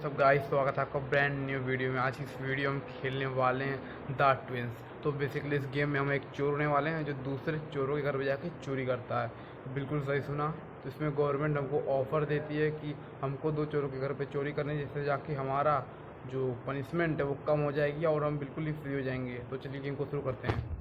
WhatsApp guys, स्वागत है आपका ब्रांड न्यू वीडियो में। आज इस वीडियो में खेलने वाले हैं द ट्विंस। तो बेसिकली इस गेम में हम एक चोर होने वाले हैं जो दूसरे चोरों के घर पे जाके चोरी करता है। बिल्कुल सही सुना। तो इसमें गवर्नमेंट हमको ऑफ़र देती है कि हमको दो चोरों के घर पे चोरी करनी है, जिससे जाके हमारा जो पनिशमेंट है वो कम हो जाएगी और हम बिल्कुल ही फ्री हो जाएंगे। तो चलिए गेम को शुरू करते हैं।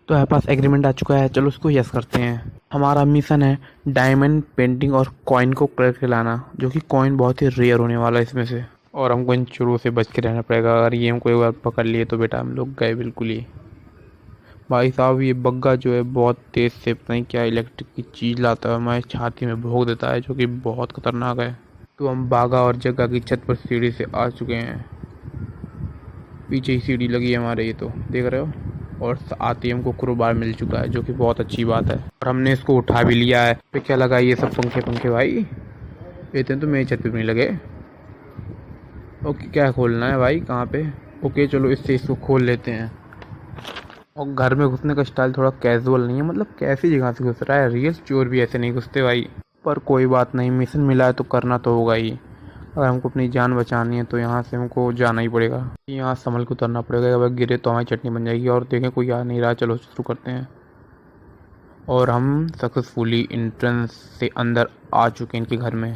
तो हमारे पास एग्रीमेंट आ चुका है, चलो उसको यस करते हैं। हमारा मिशन है डायमंड पेंटिंग और कॉइन को कलेक्ट लाना, जो कि कॉइन बहुत ही रेयर होने वाला है इसमें से, और हमको इन चोरों से बच के रहना पड़ेगा। अगर ये हमको एक बार पकड़ लिए तो बेटा हम लोग गए बिल्कुल ही। भाई साहब, ये बग्गा जो है बहुत तेज़ से पता नहीं क्या इलेक्ट्रिक की चीज़ लाता है, हमारी छाती में भोंक देता है, जो कि बहुत खतरनाक है। तो हम बागा और जग्गा की छत पर सीढ़ी से आ चुके हैं। पीछे ही सीढ़ी लगी है हमारे, ये तो देख रहे हो। और आते ही हमको क्रोबार मिल चुका है, जो कि बहुत अच्छी बात है, और हमने इसको उठा भी लिया है। पे क्या लगा ये सब पंखे पंखे भाई, इतने तो मेरी छत पे नहीं लगे। ओके, क्या खोलना है भाई, कहाँ पे? ओके चलो इससे इसको खोल लेते हैं। और घर में घुसने का स्टाइल थोड़ा कैजुअल नहीं है, मतलब कैसी जगह से घुस रहा है, रियल चोर भी ऐसे नहीं घुसते भाई। पर कोई बात नहीं, मिशन मिला है तो करना तो होगा ही। अगर हमको अपनी जान बचानी है तो यहाँ से हमको जाना ही पड़ेगा। यहाँ संभल के उतरना पड़ेगा, अगर गिरे तो हमारी चटनी बन जाएगी। और देखें कोई आ नहीं रहा, चलो शुरू करते हैं। और हम सक्सेसफुली एंट्रेंस से अंदर आ चुके हैं इनके घर में।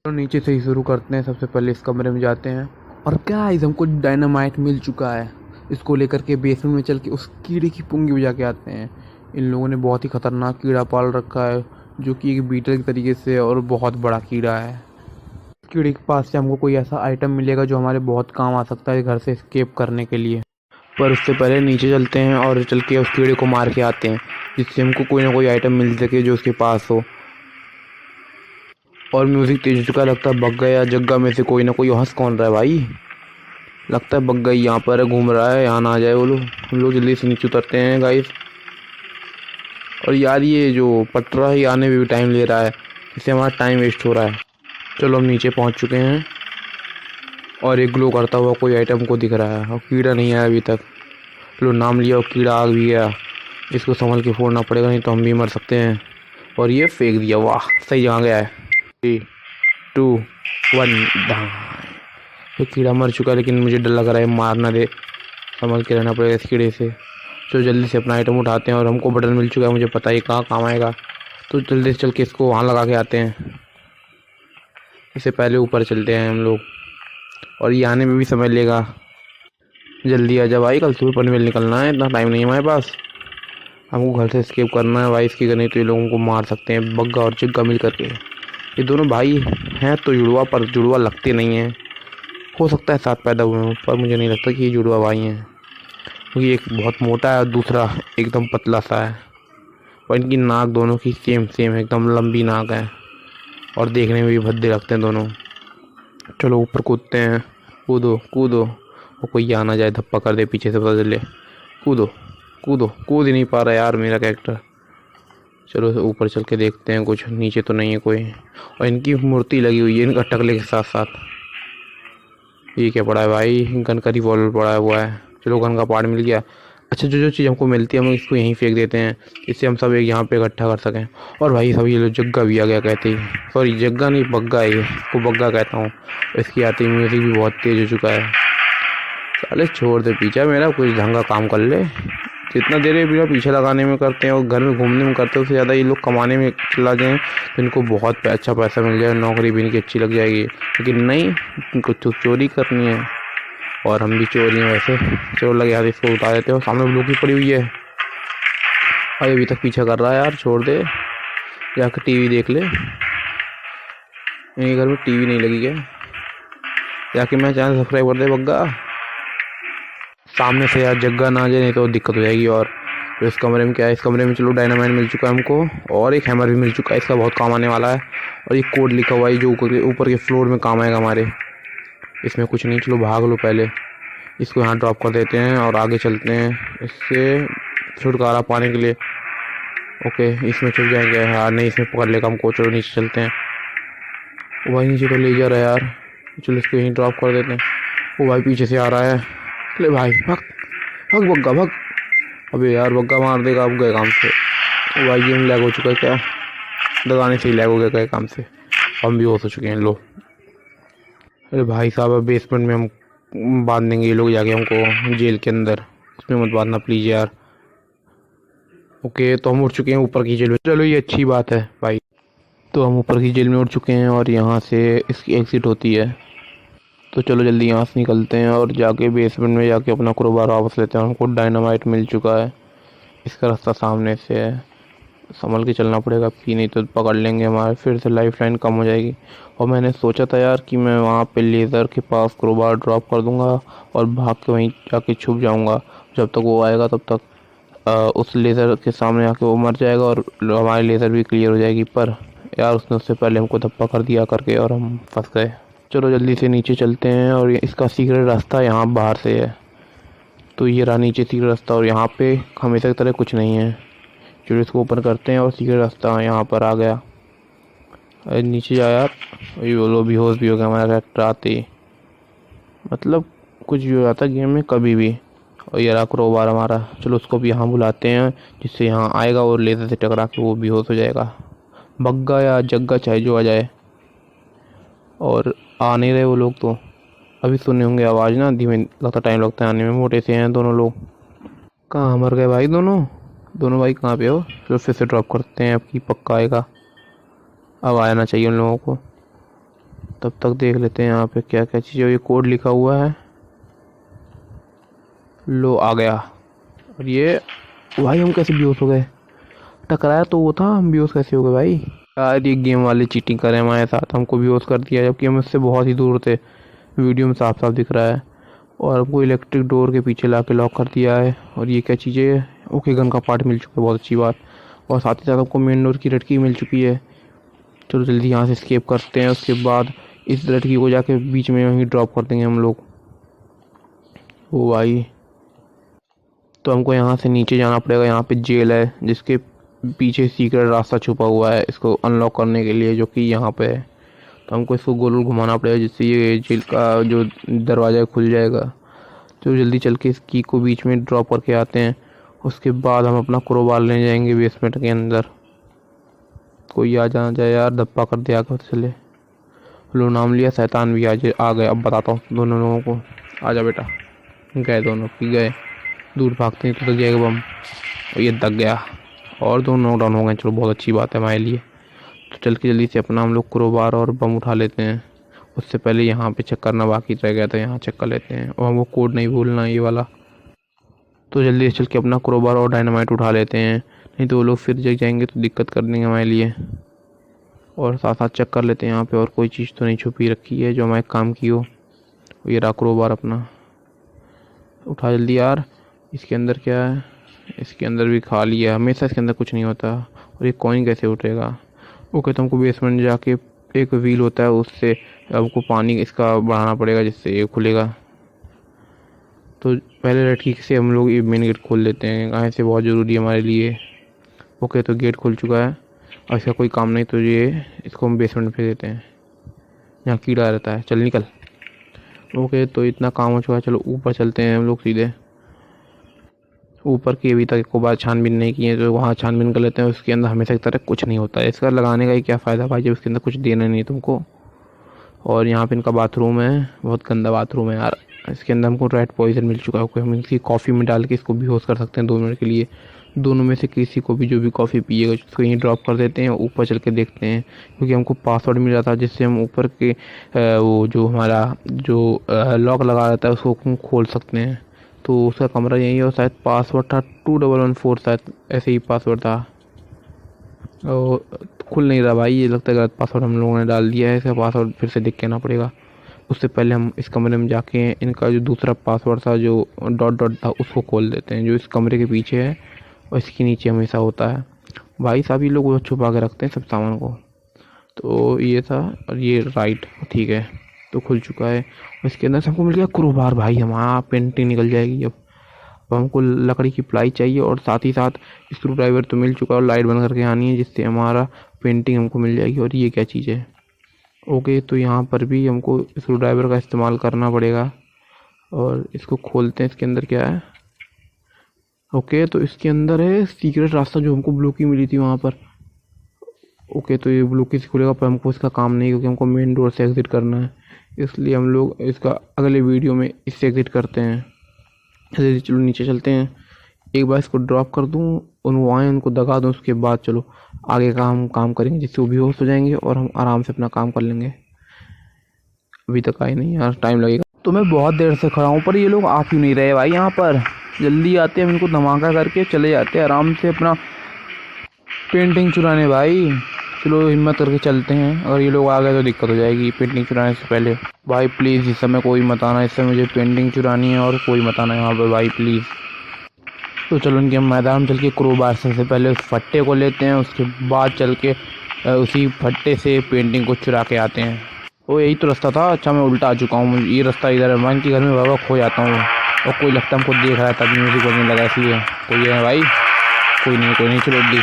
तो नीचे से ही शुरू करते हैं। सबसे पहले इस कमरे में जाते हैं, और क्या इस हमको डायनामाइट मिल चुका है। इसको लेकर के बेसमेंट में चल के उस कीड़े की पुंगी बजा के आते हैं। इन लोगों ने बहुत ही खतरनाक कीड़ा पाल रखा है, जो कि एक बीटल के तरीके से, और बहुत बड़ा कीड़ा है। कीड़े के पास से हमको कोई ऐसा आइटम मिलेगा जो हमारे बहुत काम आ सकता है घर से एस्केप करने के लिए। पर उससे पहले नीचे चलते हैं और चल के उस कीड़े को मार के आते हैं, जिससे हमको कोई ना कोई आइटम मिल सके जो उसके पास हो। और म्यूज़िक तेज हो चुका है, लगता है बग्गा या जग्गा में से कोई ना कोई हंस कौन रहा है भाई। लगता है बग्गा ही यहाँ पर घूम रहा है, यहाँ ना आ जाए वो लोग। हम लोग जल्दी से नीचे उतरते हैं गाइस। और यार ये जो पटरा है आने में भी टाइम ले रहा है, इससे हमारा टाइम वेस्ट हो रहा है। चलो हम नीचे पहुँच चुके हैं, और एक ग्लो करता हुआ कोई आइटम को दिख रहा है, और कीड़ा नहीं आया अभी तक। चलो नाम लिया और कीड़ा आ भी गया। इसको संभल के फोड़ना पड़ेगा, नहीं तो हम भी मर सकते हैं। और ये फेंक दिया, वाह सही जगह गया है। 3, 2, 1 ये कीड़ा मर चुका है, लेकिन मुझे डर लग रहा है मार ना दे। संभल के रहना पड़ेगा इस कीड़े से। तो जल्दी से अपना आइटम उठाते हैं, और हमको बटन मिल चुका है, मुझे पता ही कहाँ काम आएगा। तो जल्दी से चल के इसको वहाँ लगा के आते हैं। इससे पहले ऊपर चलते हैं हम लोग, और ये आने में भी समय लेगा। जल्दी आ जा भाई, कल सुबह पनवेल निकलना है, इतना टाइम नहीं है हमारे पास। हमको घर से एस्केप करना है भाई, इसकी नहीं तो ये लोगों को मार सकते हैं बग्गा और चिग्गा मिल करके। ये दोनों भाई हैं तो जुड़वा, पर जुड़वा लगते नहीं हैं। हो सकता है साथ पैदा हुए हों, पर मुझे नहीं लगता कि ये जुड़वा भाई हैं, क्योंकि एक बहुत मोटा है और दूसरा एकदम पतला सा है। और इनकी नाक दोनों की सेम सेम है, एकदम लंबी नाक है, और देखने में भी भद्दे लगते हैं दोनों। चलो ऊपर कूदते हैं, कूदो कूदो, वो कोई आ ना जाए धप्पा कर दे पीछे से, पता चले। कूदो कूदो, कूद ही नहीं पा रहा यार मेरा कैरेक्टर। चलो ऊपर चल के देखते हैं, कुछ नीचे तो नहीं है कोई। और इनकी मूर्ति लगी हुई है इनका टकले के साथ साथ। ये क्या पड़ा है भाई, गन का रिवॉल्वर पड़ा हुआ है। चलो गन का पार्ट मिल गया। अच्छा, जो जो चीज़ हमको मिलती है हम इसको यहीं फेंक देते हैं, इससे हम सब एक यहाँ पे इकट्ठा कर सकें। और भाई सब ये लो जग्गा भी आ गया कहते ही, सॉरी जग्गा नहीं बग्गा है, इसको बग्गा कहता हूँ। इसकी आती ही म्यूज़िक भी बहुत तेज़ हो चुका है। साले छोड़ दे पीछा मेरा, कुछ ढंग का काम कर ले। जितना देर ये बिना पीछे लगाने में करते हैं और घर में घूमने में करते हैं, उससे ज़्यादा ये लोग कमाने में चला जाएँ तो इनको बहुत अच्छा पैसा मिल जाए, नौकरी भी इनकी अच्छी लग जाएगी। लेकिन नहीं, इनको तो चोरी करनी है, और हम भी चोरी हैं वैसे। चोर लगे यार, इसको उतार देते हो। सामने ब्लू की पड़ी हुई है, अरे अभी तक पीछा कर रहा है यार, छोड़ दे, जाकर टीवी देख ले। मेरे घर में टीवी नहीं लगी क्या? जाके मैं चैनल सब्सक्राइब कर दे बग्गा। सामने से यार जग्गा ना आ जाए, नहीं तो दिक्कत हो जाएगी। और तो इस कमरे में क्या है, इस कमरे में चलो डायनामाइट मिल चुका है हमको, और एक हैमर भी मिल चुका है, इसका बहुत काम आने वाला है। और ये कोड लिखा हुआ है जो ऊपर के फ्लोर में काम आएगा हमारे। इसमें कुछ नहीं, चलो भाग लो पहले। इसको यहाँ ड्रॉप कर देते हैं और आगे चलते हैं इससे छुटकारा पाने के लिए। ओके, इसमें चल जाएंगे यार, नहीं इसमें पकड़ लेगा हमको। चलो नीचे चलते हैं। वो भाई नीचे तो ले जा रहा है यार, चलो इसको यहीं ड्रॉप कर देते हैं। वो भाई पीछे से आ रहा है, ले भाई भग भग बग्गा भग। अबे यार बग्गा मार देगा, अब गए काम से। वो भाई गेम लैग हो चुका है क्या, दगाने से ही लैग हो गया गए काम से। हम भी हो चुके हैं लो। अरे भाई साहब, अब बेसमेंट में हम बांध देंगे ये लोग जाके हमको जेल के अंदर। उसमें मत बांधना प्लीज़ यार। ओके, तो हम उठ चुके हैं ऊपर की जेल में। चलो ये अच्छी बात है भाई। तो हम ऊपर की जेल में उठ चुके हैं और यहाँ से इसकी एग्ज़िट होती है। तो चलो जल्दी यहाँ से निकलते हैं और जाके बेसमेंट में जाके अपना क्रोबार वापस लेते हैं। हमको डायनामाइट मिल चुका है। इसका रास्ता सामने से है, संभल के चलना पड़ेगा कि नहीं तो पकड़ लेंगे हमारे, फिर से लाइफ लाइन कम हो जाएगी। और मैंने सोचा था यार कि मैं वहाँ पे लेज़र के पास क्रोबार ड्रॉप कर दूँगा और भाग के वहीं जाके छुप जाऊँगा। जब तक वो आएगा तब तक उस लेज़र के सामने आके वो मर जाएगा और हमारी लेज़र भी क्लियर हो जाएगी। पर यार उसने उससे पहले हमको धप्पा कर दिया करके और हम फंस गए। चलो जल्दी से नीचे चलते हैं और इसका सीक्रेट रास्ता यहाँ बाहर से है। तो ये रहा नीचे सीक्रेट रास्ता और यहाँ पे हमेशा की तरह कुछ नहीं है। चलो इसको ओपन करते हैं और सीक्रेट रास्ता यहाँ पर आ गया। अरे नीचे जा यार। ये बोलो बेहोश भी हो गया हमारा कैरेक्टर आते ही। मतलब कुछ भी हो जाता है गेम में कभी भी। और ये रहा क्रोबार हमारा। चलो उसको भी यहाँ बुलाते हैं, जिससे यहाँ आएगा और लेज़र से टकरा के वो बेहोश हो जाएगा। बग्गा या जग्गा चाहे जो आ जाए। और आ नहीं रहे वो लोग, तो अभी सुने होंगे आवाज़ ना धीमे, लगता टाइम लगता है आने में। मोटे से हैं दोनों लोग। कहाँ मर गए भाई दोनों? दोनों भाई कहाँ पे हो? चलो फिर से ड्रॉप करते हैं, अब की पक्का आएगा। अब आना चाहिए उन लोगों को। तब तक देख लेते हैं यहाँ पे क्या क्या चीज़ें। ये कोड लिखा हुआ है, लो आ गया। और ये भाई हम कैसे बेहोश हो गए? टकराया तो वो था, हम बेहोश कैसे हो गए भाई? यार ये गेम वाले चीटिंग कर रहे हैं हमारे साथ, हमको बेहोश कर दिया जबकि हम इससे बहुत ही दूर थे। वीडियो में साफ साफ दिख रहा है। और हमको इलेक्ट्रिक डोर के पीछे ला के लॉक कर दिया है। और ये क्या चीज़ें है? ओके, गन का पार्ट मिल चुका है, बहुत अच्छी बात। और साथ ही साथ हमको मेन डोर की लटकी मिल चुकी है। चलो जल्दी यहाँ से एस्केप करते हैं। उसके बाद इस लड़की को जाके बीच में वहीं ड्रॉप कर देंगे हम लोग। ओ भाई, तो हमको यहाँ से नीचे जाना पड़ेगा। यहाँ पे जेल है जिसके पीछे सीक्रेट रास्ता छुपा हुआ है इसको अनलॉक करने के लिए, जो कि यहाँ पे है। तो हमको इसको गोल गोल घुमाना पड़ेगा जिससे ये जेल का जो दरवाज़ा खुल जाएगा। तो जल्दी चल के इस की को बीच में ड्रॉप करके आते हैं। उसके बाद हम अपना क्रोबार लेने जाएंगे बेसमेंट के अंदर। कोई आ जाना जाए यार, धप्पा कर दिया कर चले। लो नाम लिया, शैतान भी आ गए। अब बताता हूँ दोनों लोगों को। आ जा बेटा। गए दोनों की गए। दूर भागते हैं तो लग जाएगा बम। और ये दग गया और दोनों नॉकडाउन हो गए। चलो बहुत अच्छी बात है हमारे लिए। तो चल के जल्दी से अपना हम लोग क्रोबार और बम उठा लेते हैं। उससे पहले यहाँ पे चेक करना बाकी रह गया था, यहाँ चेक कर लेते हैं। और हमको कोड नहीं भूलना ये वाला। तो जल्दी से चल के अपना क्रोबार और डायनामाइट उठा लेते हैं, नहीं तो वो लोग फिर जग जाएंगे तो दिक्कत कर देंगे हमारे लिए। और साथ साथ चेक कर लेते हैं यहाँ पे और कोई चीज़ तो नहीं छुपी रखी है जो हमारे काम की हो। ये रहा क्रोबार अपना, उठा जल्दी यार। इसके अंदर क्या है? इसके अंदर भी खाली है, हमेशा इसके अंदर कुछ नहीं होता। और ये कॉइन कैसे उठेगा? ओके, तो हमको बेसमेंट जाके एक व्हील होता है उससे हमको पानी इसका बढ़ाना पड़ेगा जिससे ये खुलेगा। तो पहले लड़की से हम लोग ये मेन गेट खोल लेते हैं, कहाँ से बहुत ज़रूरी है हमारे लिए। ओके, तो गेट खुल चुका है और इसका कोई काम नहीं, तो ये इसको हम बेसमेंट में भेज देते हैं, यहाँ कीड़ा रहता है। चल निकल। ओके, तो इतना काम हो चुका है। चलो ऊपर चलते हैं हम लोग सीधे। ऊपर की अभी तक को बार छानबीन नहीं की है, तो वहाँ छानबीन कर लेते हैं। उसके अंदर हमेशा की तरह कुछ नहीं होता है। इसका लगाने का ही क्या फ़ायदा भाई जब उसके अंदर कुछ देना नहीं तुमको। और यहाँ पे इनका बाथरूम है, बहुत गंदा बाथरूम है यार। इसके अंदर हमको रेड पॉइजन मिल चुका है। हम इनकी कॉफ़ी में डाल के इसको बेहोश कर सकते हैं 2 मिनट के लिए। दोनों में से किसी को भी जो भी कॉफ़ी पिएगा उसको यहीं ड्रॉप कर देते हैं। ऊपर चल के देखते हैं, क्योंकि हमको पासवर्ड मिल रहा था जिससे हम ऊपर के वो जो हमारा जो लॉक लगा रहता है उसको हम खोल सकते हैं। तो उसका कमरा यही है और शायद पासवर्ड था 2114, शायद ऐसे ही पासवर्ड था। और खुल नहीं रहा भाई, ये लगता है गलत पासवर्ड हम लोगों ने डाल दिया है। इसका पासवर्ड फिर से देख के आना पड़ेगा। उससे पहले हम इस कमरे में जाके इनका जो दूसरा पासवर्ड था जो डॉट डॉट था उसको खोल देते हैं, जो इस कमरे के पीछे है और इसके नीचे हमेशा होता है। भाई साहब ये लोग वो छुपा के रखते हैं सब सामान को। तो ये था और ये राइट ठीक है, तो खुल चुका है। और इसके अंदर से हमको मिल गया क्रोबार। भाई हमारा पेंटिंग निकल जाएगी अब। हमको लकड़ी की प्लाई चाहिए और साथ ही साथ स्क्रू ड्राइवर तो मिल चुका है और लाइट बंद करके आनी है जिससे हमारा पेंटिंग हमको मिल जाएगी। और ये क्या चीज़ है? ओके, तो यहाँ पर भी हमको स्क्रू ड्राइवर का इस्तेमाल करना पड़ेगा। और इसको खोलते हैं, इसके अंदर क्या है? ओके, तो इसके अंदर है सीक्रेट रास्ता जो हमको ब्लू की मिली थी वहाँ पर। ओके, तो ये ब्लू किसी खुलेगा पर हमको इसका काम नहीं, क्योंकि हमको मेन डोर से एग्ज़िट करना है, इसलिए हम लोग इसका अगले वीडियो में इससे एग्ज़िट करते हैं। चलो नीचे चलते हैं, एक बार इसको ड्रॉप कर दूँ और वो आएँ, उनको दगा दूँ, उसके बाद चलो आगे का हम काम करेंगे, जिससे वो बेहोश हो जाएंगे और हम आराम से अपना काम कर लेंगे। अभी तक आए नहीं यार, टाइम लगेगा। तो मैं बहुत देर से खड़ा हूँ पर ये लोग आ क्यों नहीं रहे भाई? यहाँ पर जल्दी आते हैं, हम इनको धमाका करके चले जाते हैं आराम से अपना पेंटिंग चुराने भाई। चलो हिम्मत करके चलते हैं, अगर ये लोग आ गए तो दिक्कत हो जाएगी पेंटिंग चुराने से पहले। भाई प्लीज़ इस समय कोई मत आना, इससे मुझे पेंटिंग चुरानी है और कोई मत आना यहाँ पर भाई प्लीज़। तो चलो उनके मैदान में चल के क्रोबार से पहले उस फट्टे को लेते हैं, उसके बाद चल के उसी फट्टे से पेंटिंग को चुरा के आते हैं। ओ यही तो रास्ता था, अच्छा मैं उल्टा आ चुका हूँ, ये रास्ता इधर है। मैं इनके घर में बाबा खो जाता हूँ और कोई लगता हमको देख रहा है, तभी म्यूज़िक बजने लगा, इसलिए कोई है भाई? कोई नहीं चलो जल्दी।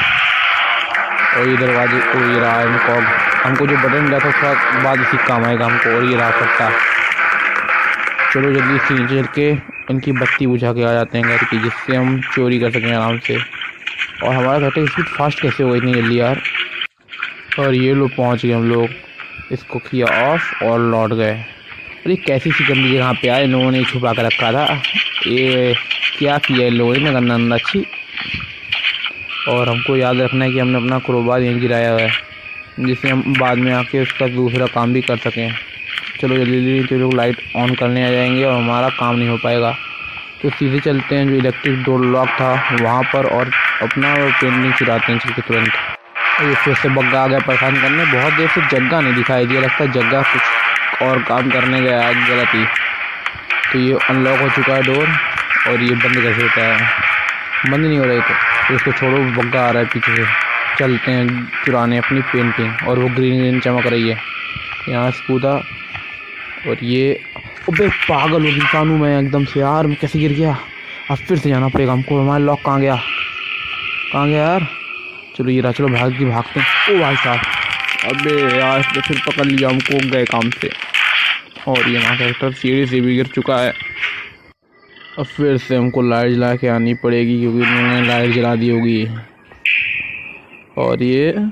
और ये दरवाजे को ये रहा इनको, हमको जो बटन मिला था उसका बाद इसी काम आएगा हमको। और ये रहा फट्टा, चलो जल्दी से नीचे चल के इनकी बत्ती बुझा के आ जाते हैं घर की, जिससे हम चोरी कर सकें आराम से। और हमारा घटे स्पीड फास्ट कैसे हो इतनी जल्दी यार? और ये लोग पहुँच गए, हम लोग इसको किया ऑफ और लौट गए। अरे कैसी सी गंदी जगह पे आए, लोगों ने छुपा कर रखा था, ये क्या किया इन लोगों ने गंदा अंदा अच्छी। और हमको याद रखना है कि हमने अपना क्रोबार यहीं गिराया हुआ है, जिससे हम बाद में आके उसका दूसरा काम भी कर सकें। चलो जल्दी जल्दी तो लोग लाइट ऑन करने आ जाएंगे और हमारा काम नहीं हो पाएगा। तो सीधे चलते हैं जो इलेक्ट्रिक डोर लॉक था वहाँ पर और अपना पेंटिंग चुराते हैं चल के तुरंत। ये फिर से बग्गा आ गया परेशान करने, बहुत देर से जग्गा नहीं दिखाई दिया, लगता है जग्गा कुछ और काम करने गया गलत ही। तो ये अनलॉक हो चुका है डोर, और ये बंद कैसे होता है? बंद नहीं हो रही तो इसको छोड़ो, बग्गा आ रहा है पीछे से। चलते हैं चुराने अपनी पेंटिंग, और वो ग्रीन ग्रीन चमक रही है। यहाँ से कूदा और ये अबे पागल हो इंसान हूँ मैं एकदम से यार, मैं कैसे गिर गया? अब फिर से जाना पड़ेगा हमको। हमारा लॉक कहाँ गया यार? चलो ये रहा, चलो भागते हैं। ओ भाई साहब, अबे यार तो फिर पकड़ लिया हमको, गए काम से। और ये हमारा कैरेक्टर सीढ़ी से भी गिर चुका है। अब फिर से हमको लाइट जला के आनी पड़ेगी, क्योंकि उन्होंने लाइट जला दी होगी। और ये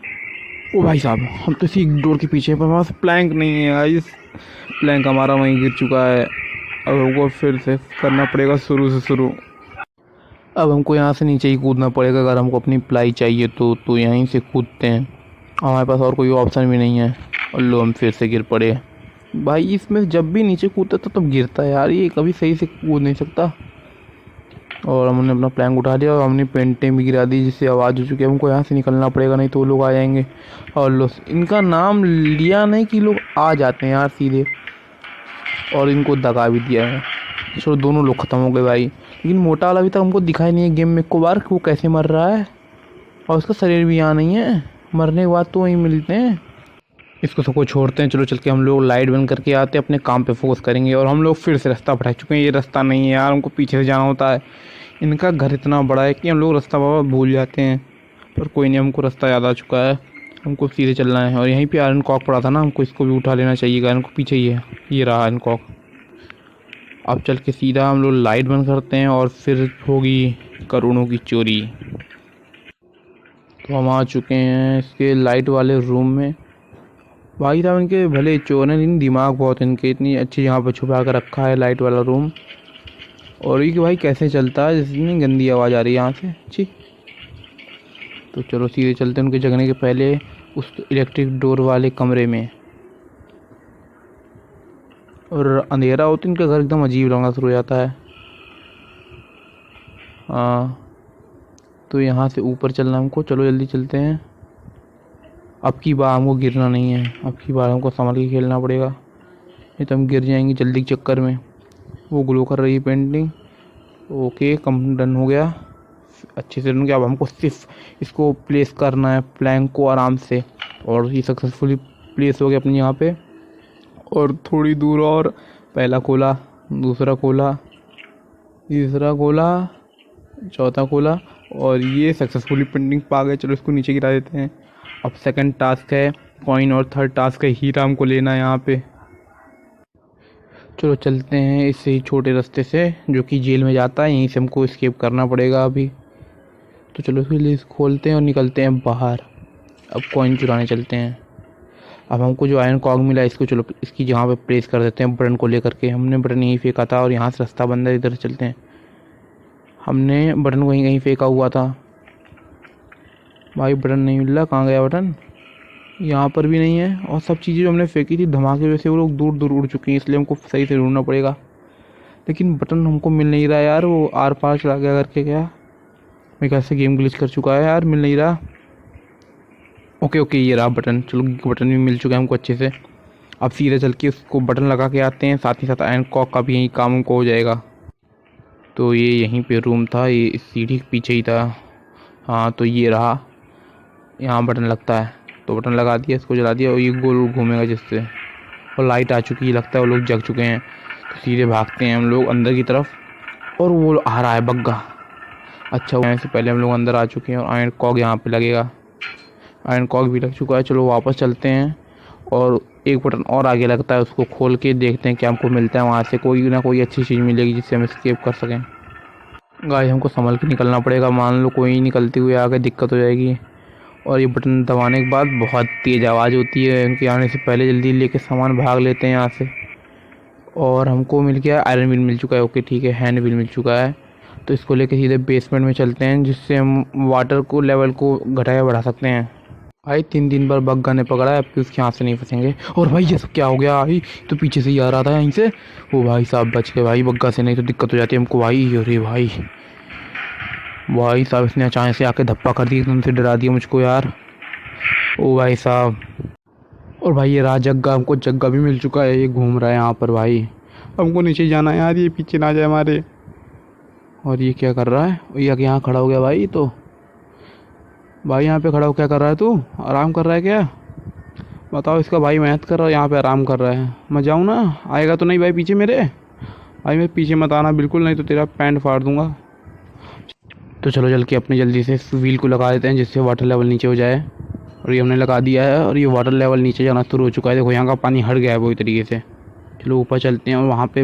ओ भाई साहब, हम तो इसी डोर के पीछे, पर हमारे पास प्लैंक नहीं है गाइस, प्लैंक हमारा वहीं गिर चुका है। अब हमको फिर से करना पड़ेगा शुरू से शुरू। अब हमको यहाँ से नीचे ही कूदना पड़ेगा, अगर हमको अपनी प्लाई चाहिए तो यहीं से कूदते हैं, हमारे पास और कोई ऑप्शन भी नहीं है। और लो हम फिर से गिर पड़े भाई। इसमें जब भी नीचे कूदता तो तब गिरता है यार, ये कभी सही से कूद नहीं सकता। और हमने अपना प्लैंक उठा लिया और हमने पेंटिंग भी गिरा दी, जिससे आवाज़ हो चुकी है। हमको यहाँ से निकलना पड़ेगा, नहीं तो वो लोग आ जाएंगे। और लो इनका नाम लिया नहीं कि लोग आ जाते हैं यार सीधे, और इनको दगा भी दिया है। चलो दोनों लोग ख़त्म हो गए भाई, लेकिन मोटा वाला अभी तक हमको दिखाई नहीं है गेम में को बार वो कैसे मर रहा है, और उसका शरीर भी यहाँ नहीं है। मरने के बाद तो वहीं मिलते हैं। इसको सबको छोड़ते हैं, चलो चल के हम लोग लाइट बंद करके आते हैं, अपने काम पे फोकस करेंगे। और हम लोग फिर से रास्ता भटक चुके हैं, ये रास्ता नहीं है यार, हमको पीछे से जाना होता है। इनका घर इतना बड़ा है कि हम लोग रास्ता बाबा भूल जाते हैं, पर कोई नहीं, हमको रास्ता याद आ चुका है, हमको सीधे चलना है। और यहीं पे आयरन कॉक पड़ा था ना, हमको इसको भी उठा लेना चाहिए। आयरन को पीछे ही है, ये रहा आयरन कॉक। अब चल के सीधा हम लोग लाइट बंद करते हैं और फिर होगी करोड़ों की चोरी। तो हम आ चुके हैं इसके लाइट वाले रूम में। भाई साहब इनके भले चोर हैं, लेकिन दिमाग बहुत इनके, इतनी अच्छी जगह पर छुपा कर रखा है लाइट वाला रूम। और ये कि भाई कैसे चलता है, जितनी गंदी आवाज़ आ रही है यहाँ से, अच्छी। तो चलो सीधे चलते हैं उनके जगने के पहले उस इलेक्ट्रिक डोर वाले कमरे में। और अंधेरा होता है, इनका घर एकदम अजीब लगना शुरू हो जाता है। हाँ, तो यहाँ से ऊपर चलना हमको, चलो जल्दी चलते हैं। अब की बार हमको गिरना नहीं है, अब की बार हमको संभल के खेलना पड़ेगा, नहीं तो हम गिर जाएंगे जल्दी के चक्कर में। वो ग्लो कर रही है पेंटिंग, ओके कम डन हो गया, अच्छे से डन गया। अब हमको सिर्फ इसको प्लेस करना है प्लैंक को आराम से, और ये सक्सेसफुली प्लेस हो गया अपनी यहाँ पे। और थोड़ी दूर और, पहला खोला, दूसरा खोला, तीसरा खोला, चौथा खोला, और ये सक्सेसफुली पेंटिंग पा गए। चलो इसको नीचे गिरा देते हैं। अब सेकंड टास्क है कॉइन, और थर्ड टास्क है हीरा हमको लेना है यहाँ पे। चलो चलते हैं इससे ही छोटे रास्ते से जो कि जेल में जाता है, यहीं से हमको एस्केप करना पड़ेगा अभी। तो चलो फिर खोलते हैं और निकलते हैं बाहर। अब कॉइन चुराने चलते हैं। अब हमको जो आयरन कॉग मिला इसको चलो इसकी जगह पे प्रेस कर देते हैं बटन को लेकर के। हमने बटन यहीं फेंका था और यहाँ से रास्ता बंद है, इधर चलते हैं। हमने बटन को यहीं फेंका हुआ था भाई, बटन नहीं मिल रहा, कहाँ गया बटन? यहाँ पर भी नहीं है। और सब चीज़ें जो हमने फेंकी थी धमाके वजह से वो लोग दूर दूर उड़ चुके हैं, इसलिए हमको सही से ढूंढना पड़ेगा। लेकिन बटन हमको मिल नहीं रहा यार, वो आर पार चला गया करके क्या मेरे ख्याल से गेम ग्लिच कर चुका है यार, मिल नहीं रहा। ओके ओके ये रहा बटन, चलो बटन भी मिल चुका है हमको अच्छे से। अब सीधे चल के उसको बटन लगा के आते हैं, साथ ही साथ आयरन कॉक का भी यही काम हमको हो जाएगा। तो ये यहीं पे रूम था, ये इस सीढ़ी के पीछे ही था। हाँ तो ये रहा, यहाँ बटन लगता है, तो बटन लगा दिया, इसको जला दिया और ये गोल घूमेगा जिससे। और लाइट आ चुकी है, लगता है वो लोग जग चुके हैं। तो सीधे भागते हैं हम लोग अंदर की तरफ और वो आ रहा है बग्गा। अच्छा होने से पहले हम लोग अंदर आ चुके हैं और आयरन कॉग यहाँ पे लगेगा। आयरन कॉग भी लग चुका है, चलो वापस चलते हैं। और एक बटन और आगे लगता है, उसको खोल के देखते हैं क्या हमको मिलता है वहाँ से। कोई ना कोई अच्छी चीज़ मिलेगी जिससे हम एस्केप कर सकें। गाइस हमको संभल के निकलना पड़ेगा, मान लो कोई निकलते हुए आगे दिक्कत हो जाएगी। और ये बटन दबाने के बाद बहुत तेज़ आवाज़ होती है, उनके आने से पहले जल्दी लेके सामान भाग लेते हैं यहाँ से। और हमको मिल गया आयरन व्हील मिल चुका है, ओके ठीक है, हैंड व्हील मिल चुका है। तो इसको लेके सीधे बेसमेंट में चलते हैं, जिससे हम वाटर को लेवल को घटा या बढ़ा सकते हैं। भाई 3 दिन बाद बग्गा ने पकड़ा है, अब कि उसके हाथ से नहीं फंसेंगे। और भाई ये सब क्या हो गया भाई, तो पीछे से ही आ रहा था यहीं से। ओ भाई साहब बच गए भाई बग्गा से, नहीं तो दिक्कत हो जाती है हमको भाई। अरे भाई भाई साहब इसने अचानक से आके धप्पा कर दिया, तुमसे डरा दिया मुझको यार। ओ भाई साहब। और भाई ये रहा जग्गा, हमको जग्गा भी मिल चुका है, ये घूम रहा है यहाँ पर भाई। हमको नीचे जाना है यार, ये पीछे ना जाए हमारे। और ये क्या कर रहा है, ये यहाँ खड़ा हो गया भाई। तो भाई यहाँ पे खड़ा हो क्या कर रहा है तू, आराम कर रहा है क्या? बताओ इसका भाई मेहनत कर रहा है, यहाँ पे आराम कर रहा है। मैं जाऊँ ना, आएगा तो नहीं भाई पीछे मेरे? भाई मेरे पीछे मत आना बिल्कुल, नहीं तो तेरा पैंट फाड़ दूंगा। तो चलो चल के अपने जल्दी से इस व्हील को लगा देते हैं, जिससे वाटर लेवल नीचे हो जाए। और ये हमने लगा दिया है और ये वाटर लेवल नीचे जाना शुरू हो चुका है। देखो यहाँ का पानी हट गया है पूरी तरीके से। चलो ऊपर चलते हैं और वहाँ पे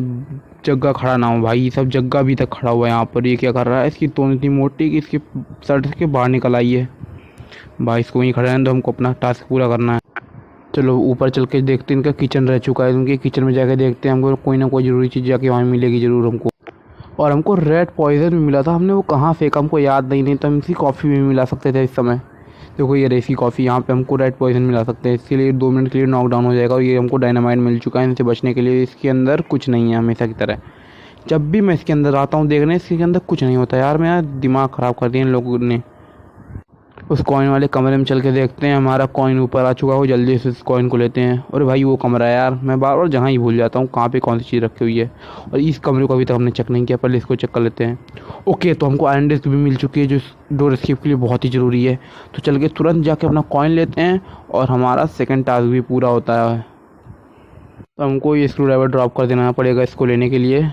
जग्गा खड़ा ना हो भाई, सब जग्गा अभी तक खड़ा हुआ है यहाँ पर। ये क्या कर रहा है, इसकी तो इतनी मोटी कि इसके शर्ट के बाहर निकल आई है भाई। इसको वहीं खड़ा रहने दो, हमको अपना टास्क पूरा करना है। चलो ऊपर चल के देखते हैं, इनका किचन रह चुका है, उनके किचन में जाके देखते हैं, हमको कोई ना कोई ज़रूरी चीज़ जाके वहाँ मिलेगी ज़रूर हमको। और हमको रेड पॉइजन भी मिला था, हमने वो कहाँ फेंका हमको याद नहीं तो हम इसी कॉफ़ी में मिला सकते थे इस समय। देखो ये रेसी कॉफ़ी, यहाँ पे हमको रेड पॉइजन मिला सकते हैं, इसके लिए 2 मिनट के लिए नॉकडाउन हो जाएगा। और ये हमको डायनामाइट मिल चुका है, इनसे बचने के लिए। इसके अंदर कुछ नहीं है हमेशा की तरह, जब भी मैं इसके अंदर आता हूँ देखने, इसके अंदर कुछ नहीं होता यार। मेरा दिमाग ख़राब कर दिया इन लोगों ने। उस कॉइन वाले कमरे में चल के देखते हैं, हमारा कॉइन ऊपर आ चुका हो, जल्दी से इस कॉइन को लेते हैं। और भाई वो कमरा है यार, मैं बार बार जहाँ ही भूल जाता हूँ कहाँ पे कौन सी चीज़ रखी हुई है। और इस कमरे को अभी तक हमने चेक नहीं किया, पहले इसको चेक कर लेते हैं। ओके तो हमको आयरन डिस्क भी मिल चुकी है, जो डोर एस्केप के लिए बहुत ही ज़रूरी है। तो चल के तुरंत जाके अपना कॉइन लेते हैं और हमारा सेकेंड टास्क भी पूरा होता है। तो हमको ये स्क्रू ड्राइवर ड्रॉप कर देना पड़ेगा इसको लेने के लिए।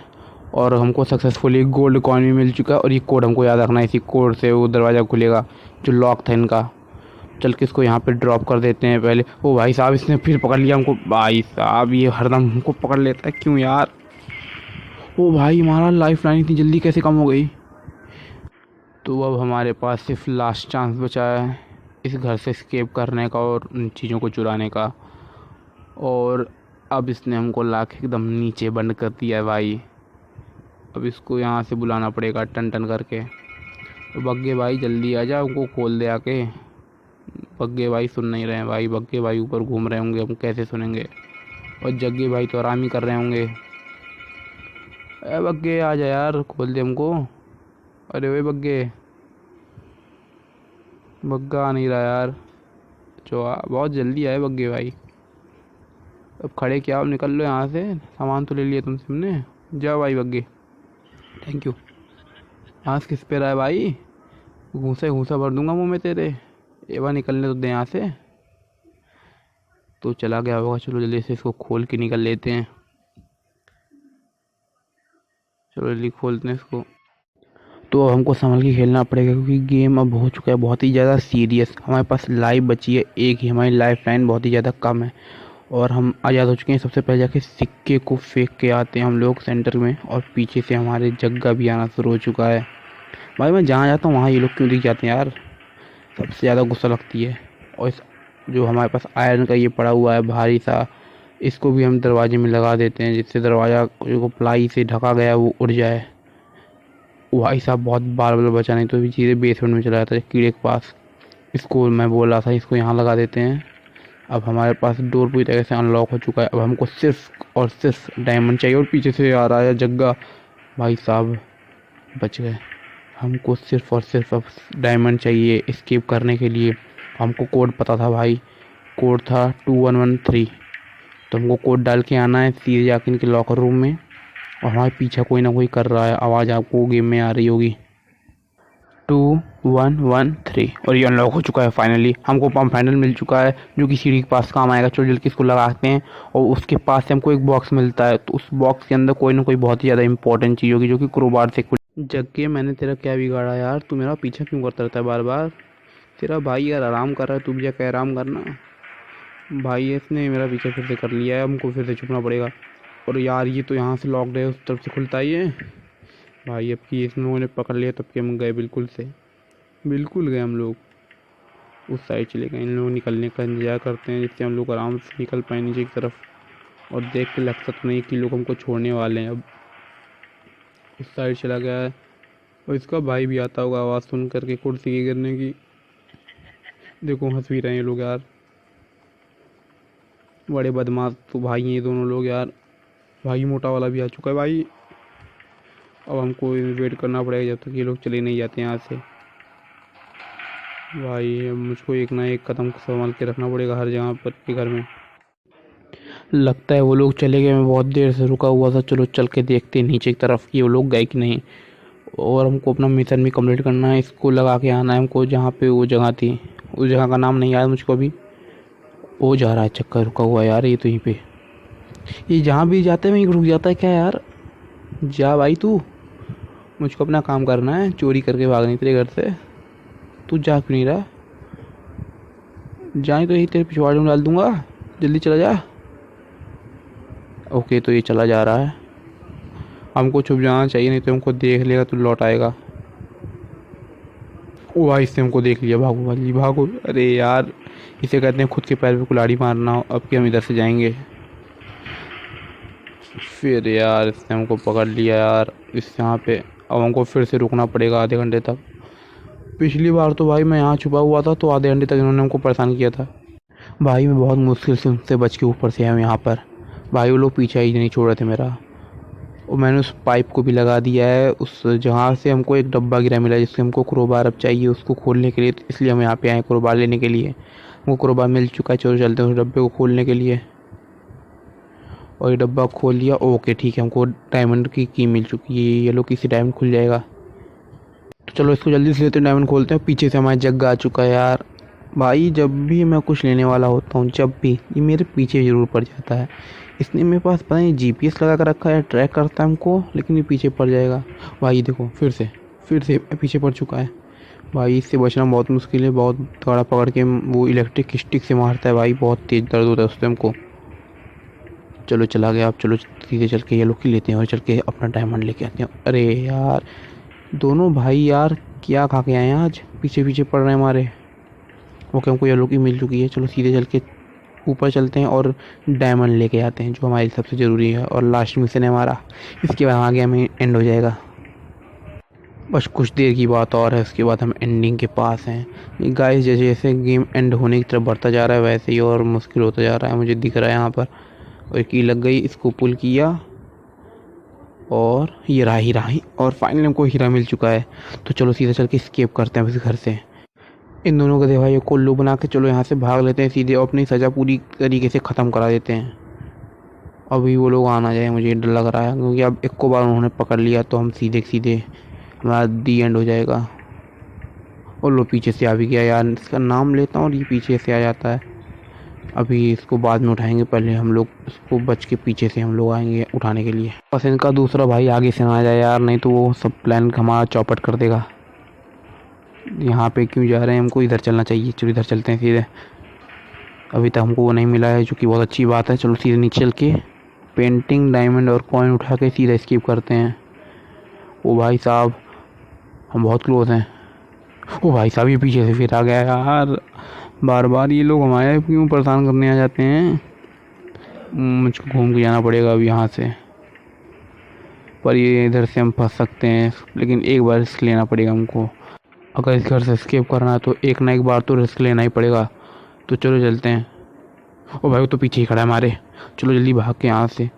और हमको सक्सेसफुली गोल्ड कॉइन भी मिल चुका है। और ये कोड हमको याद रखना है, इसी कोड से वो दरवाज़ा खुलेगा जो लॉक था इनका। चल के इसको यहाँ पे ड्रॉप कर देते हैं पहले। ओ भाई साहब इसने फिर पकड़ लिया हमको। भाई साहब ये हरदम हमको पकड़ लेता है क्यों यार। ओ भाई हमारा लाइफ लाइन इतनी जल्दी कैसे कम हो गई। तो अब हमारे पास सिर्फ लास्ट चांस बचा है इस घर से एस्केप करने का और उन चीज़ों को चुराने का। और अब इसने हमको लाके एकदम नीचे बंद कर दिया है भाई। अब इसको यहाँ से बुलाना पड़ेगा टन टन करके। तो बग्गे भाई जल्दी आ जा, हमको खोल दे आके। बग्गे भाई सुन नहीं रहे हैं भाई, बग्गे भाई ऊपर घूम रहे होंगे, हम कैसे सुनेंगे। और जग्गे भाई तो आराम ही कर रहे होंगे। अरे बग्गे आ जा यार, खोल दे हमको। अरे वे बग्गे, बग्गा आ नहीं रहा यार। बहुत जल्दी आए बग्गे भाई। अब खड़े क्या, अब निकल लो यहाँ से, सामान तो ले लिया तुमसे हमने। जाओ भाई बग्गे, थैंक यू। हंस किस पे रहा है भाई, घूसा घूसा भर दूंगा मुँह में तेरे। एक बार निकलने तो दे यहाँ से। तो चला गया होगा, चलो जल्दी से इसको खोल के निकल लेते हैं। चलो जल्दी खोलते हैं इसको। तो हमको संभल के खेलना पड़ेगा क्योंकि गेम अब हो चुका है बहुत ही ज़्यादा सीरियस। हमारे पास लाइफ बची है एक ही, हमारी लाइफ लाइन बहुत ही ज़्यादा कम है और हम आज़ाद हो चुके हैं। सबसे पहले जाके सिक्के को फेंक के आते हैं हम लोग सेंटर में। और पीछे से हमारे जग्गा भी आना शुरू हो चुका है। भाई मैं जहाँ जाता हूँ वहाँ ये लोग क्यों दिख जाते हैं यार, सबसे ज़्यादा गुस्सा लगती है। और इस जो हमारे पास आयरन का ये पड़ा हुआ है भारी सा, इसको भी हम दरवाजे में लगा देते हैं, जिससे दरवाज़ा जो प्लाई से ढका गया है वो उड़ जाए। भाई साहब बहुत बार बार बचा, नहीं तो भी चीज़ें बेसमेंट में चला जाता है कीड़े के पास। इसको मैं बोल रहा था इसको यहाँ लगा देते हैं। अब हमारे पास डोर पूरी तरह से अनलॉक हो चुका है। अब हमको सिर्फ और सिर्फ डायमंड चाहिए। और पीछे से आ रहा है जग्गा, भाई साहब बच गए। हमको सिर्फ और सिर्फ अब डायमंड चाहिए एस्केप करने के लिए। हमको कोड पता था भाई, कोड था 2113। तो हमको कोड डाल के आना है सीधे जाके इनके लॉकर रूम में। और हमारे पीछे कोई ना कोई कर रहा है, आवाज़ आपको गेम में आ रही होगी। 2113 और ये अनलॉक हो चुका है फाइनली। हमको पम्प हैंडल मिल चुका है जो कि सीढ़ी के पास काम आएगा। चलो जल्दी इसको लगाते हैं। और उसके पास से हमको एक बॉक्स मिलता है, तो उस बॉक्स के अंदर कोई ना कोई बहुत ही ज़्यादा इंपॉर्टेंट चीज़ होगी जो कि क्रोबार से खुल। जग्गे मैंने तेरा क्या बिगाड़ा यार, तू मेरा पीछा क्यों करता रहता है बार बार। तेरा भाई यार आराम कर रहा है, तू भी जाकर आराम करना। भाई इसने मेरा पीछा फिर से कर लिया है, हमको फिर से छुपना पड़ेगा। और यार ये तो यहाँ से लॉक्ड है, उस तरफ से खुलता ही है। भाई अब की इन लोगों ने पकड़ लिया, तब के हम गए बिल्कुल गए हम लोग। उस साइड चले गए। इन लोग निकलने का इंतजार करते हैं जिससे हम लोग आराम से निकल पाए नीचे की तरफ। और देख के लगता तो नहीं कि लोग हमको छोड़ने वाले हैं। अब उस साइड चला गया है और इसका भाई भी आता होगा आवाज़ सुन करके कुर्सी के गिरने की। देखो हंस भी रहे हैं लोग यार, बड़े बदमाश तो भाई हैं ये दोनों लोग यार। भाई मोटा वाला भी आ चुका है भाई। अब हमको वेट करना पड़ेगा जब तक ये लोग चले नहीं जाते यहाँ से। भाई अब मुझको एक ना एक कदम संभाल के रखना पड़ेगा हर जगह पर के घर में। लगता है वो लोग चले गए, मैं बहुत देर से रुका हुआ था। चलो चल के देखते हैं नीचे की तरफ कि वो लोग गए कि नहीं। और हमको अपना मिशन भी कंप्लीट करना है। इसको लगा के आना है हमको जहाँ पे वो जगह थी। उस जगह का नाम नहीं याद मुझको अभी। वो जा रहा है चक्कर रुका हुआ यार, ये तो यहीं पे। ये जहाँ भी जाते हैं वहीं रुक जाता है क्या यार। जा भाई तू, मुझको अपना काम करना है, चोरी करके भागनी तेरे घर से। तू जा क्यों नहीं रहा, जाए तो यही तेरे पिछवाड़े में डाल दूंगा। जल्दी चला जा। ओके तो ये चला जा रहा है। हमको छुप जाना चाहिए, नहीं तो हमको देख लेगा तो लौट आएगा। ओ भाई इससे हमको देख लिया, भागो भाई भागो। अरे यार इसे कहते हैं खुद के पैर पे कुल्हाड़ी मारना। अब कि हम इधर से जाएंगे फिर यार इसने हमको पकड़ लिया यार इस यहाँ पे। अब हमको फिर से रुकना पड़ेगा आधे घंटे तक। पिछली बार तो भाई मैं यहाँ छुपा हुआ था तो आधे घंटे तक इन्होंने हमको परेशान किया था। भाई मैं बहुत मुश्किल से उनसे बच के ऊपर से आया हूँ यहाँ पर। भाई वो लोग पीछा ही नहीं छोड़ रहे थे मेरा। और मैंने उस पाइप को भी लगा दिया है उस जहाँ से हमको एक डब्बा गिरा मिला, जिससे हमको क्रोबार अब चाहिए उसको खोलने के लिए। तो इसलिए हम यहाँ पे आए क्रोबार लेने के लिए। हमको क्रोबार मिल चुका है। चलो चलते हैं उस डब्बे को खोलने के लिए। और ये डब्बा खोल लिया। ओके ठीक है, हमको डायमंड की मिल चुकी है। ये लोग किसी डायमंड खुल जाएगा। तो चलो इसको जल्दी से लेते हैं, डायमंड खोलते हैं। पीछे से हमारा जग्गा आ चुका है यार। भाई जब भी मैं कुछ लेने वाला होता हूँ, जब भी ये मेरे पीछे ज़रूर पड़ जाता है। इसने मेरे पास पता नहीं जीपीएस लगा कर रखा है, ट्रैक करता है हमको, लेकिन ये पीछे पड़ जाएगा। भाई देखो फिर से पीछे पड़ चुका है। भाई इससे बचना बहुत मुश्किल है। बहुत तगड़ा पकड़ के वो इलेक्ट्रिक स्टिक से मारता है भाई, बहुत तेज़ दर्द होता है उससे हमको। चलो चला गया। अब चलो सीधे चल के ये लोग की लेते हैं और चल के अपना डायमंड लेके आते हैं। अरे यार दोनों भाई यार क्या खा के आए हैं आज, पीछे पीछे पड़ रहे हैं हमारे। ओके हमको येलो की मिल चुकी है। चलो सीधे चल के ऊपर चलते हैं और डायमंड लेके आते हैं जो हमारे सबसे ज़रूरी है। और लास्ट मिशन है हमारा, इसके बाद आगे हमें एंड हो जाएगा। बस कुछ देर की बात और है, उसके बाद हम एंडिंग के पास हैं। गाइस जैसे जैसे गेम एंड होने की तरफ बढ़ता जा रहा है वैसे ही और मुश्किल होता जा रहा है, मुझे दिख रहा है यहाँ पर। और की लग गई, इसको पुल किया और ये हीरा ही। और फाइनली हमको हीरा मिल चुका है। तो चलो सीधे चल के स्केप करते हैं इस घर से। इन दोनों को भाई कोल्लू बना के चलो यहाँ से भाग लेते हैं सीधे, और अपनी सज़ा पूरी तरीके से ख़त्म करा देते हैं। अभी वो लोग आना जाए, मुझे डर लग रहा है, क्योंकि अब एक को बार उन्होंने पकड़ लिया तो हम सीधे हमारा दी एंड हो जाएगा। और लो पीछे से आ भी गया यार, इसका नाम लेता हूँ और ये पीछे से आ जाता है। अभी इसको बाद में उठाएंगे, पहले हम लोग इसको बच के पीछे से हम लोग आएंगे उठाने के लिए। बस इनका दूसरा भाई आगे से ना आ जाए यार, नहीं तो वो सब प्लान हमारा चौपट कर देगा। यहाँ पे क्यों जा रहे हैं, हमको इधर चलना चाहिए। चलो इधर चलते हैं सीधे। अभी तक हमको वो नहीं मिला है जो कि बहुत अच्छी बात है। चलो सीधे नीचे चल के पेंटिंग डायमंड और कॉइन उठा के सीधा स्किप करते हैं। ओ भाई साहब हम बहुत क्लोज हैं। ओ भाई साहब ये पीछे से फिर आ गया यार। बार बार ये लोग हमारे क्यों परेशान करने आ जाते हैं। मुझको घूम के जाना पड़ेगा अब यहाँ से, पर ये इधर से हम फंस सकते हैं, लेकिन एक बार रिस्क लेना पड़ेगा हमको। अगर इस घर से एस्केप करना है तो एक ना एक बार तो रिस्क लेना ही पड़ेगा। तो चलो चलते हैं। ओ भाई वो तो पीछे ही खड़ा है हमारे, चलो जल्दी भाग के यहाँ से।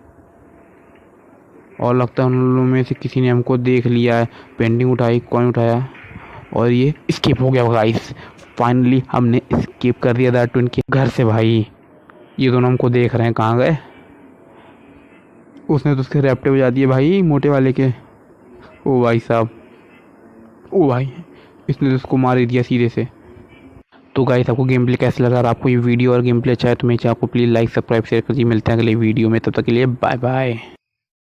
और लगता है उन लोगों में से किसी ने हमको देख लिया है। पेंटिंग उठाई, कौन उठाया, और ये एस्केप हो गया गाइस। फाइनली हमने एस्केप कर दिया था ट्विन के घर से भाई। ये दोनों हमको देख रहे हैं, कहाँ गए। उसने तो उसके रैप्टे बजा दिए भाई, मोटे वाले के। ओ भाई साहब, ओ भाई इसने तो उसको मार ही दिया सीधे से। तो गाइस आपको गेम प्ले कैसा लगा? अगर आपको ये वीडियो और गेम प्ले अच्छा है तो मेरे चैनल को प्लीज़ लाइक सब्सक्राइब शेयर करिए। मिलते हैं अगले वीडियो में, तब तक के लिए बाय बाय।